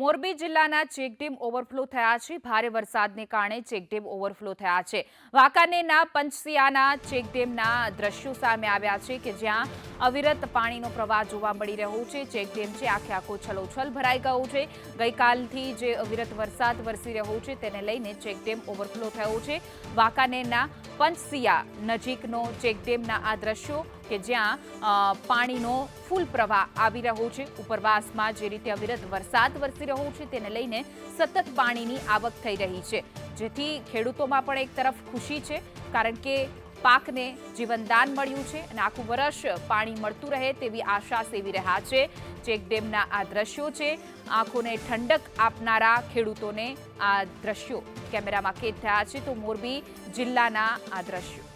મોરબી જિલ્લાના check dam overflow થયા છે। ભારે વરસાદને કારણે ચેકડેમ ઓવરફ્લો થયા છે। વાંકાનેરના પંચસિયાના ચેકડેમના દ્રશ્યો સામે આવ્યા છે કે જ્યાં અવિરત પાણીનો પ્રવાહ જોવા મળી રહ્યો છે। ચેકડેમ છે આખે આખો છલોછલ ભરાઈ ગયો છે। ગઈકાલથી જે અવિરત વરસાદ વરસી રહ્યો છે તેને લઈને ચેકડેમ ઓવરફ્લો થયો છે। વાંકાનેરના પંચસિયા નજીકનો ચેકડેમના આ દ્રશ્યો કે જ્યાં પાણીનો ફૂલ પ્રવાહ આવી રહ્યો છે। ઉપરવાસમાં જે રીતે અવિરત વરસાદ વરસી રહ્યો છે તેને લઈને સતત પાણીની આવક થઈ રહી છે, જેથી ખેડૂતોમાં પણ એક તરફ ખુશી છે કારણ કે પાકને જીવનદાન મળ્યું છે અને આખું વર્ષ પાણી મળતું રહે તેવી આશા સેવી રહ્યા છે। ચેકડેમના આ દ્રશ્યો છે, આંખોને ઠંડક આપનારા ખેડૂતોને આ દ્રશ્યો કેમેરામાં કેદ થયા છે। તો મોરબી જિલ્લાના આ દ્રશ્યો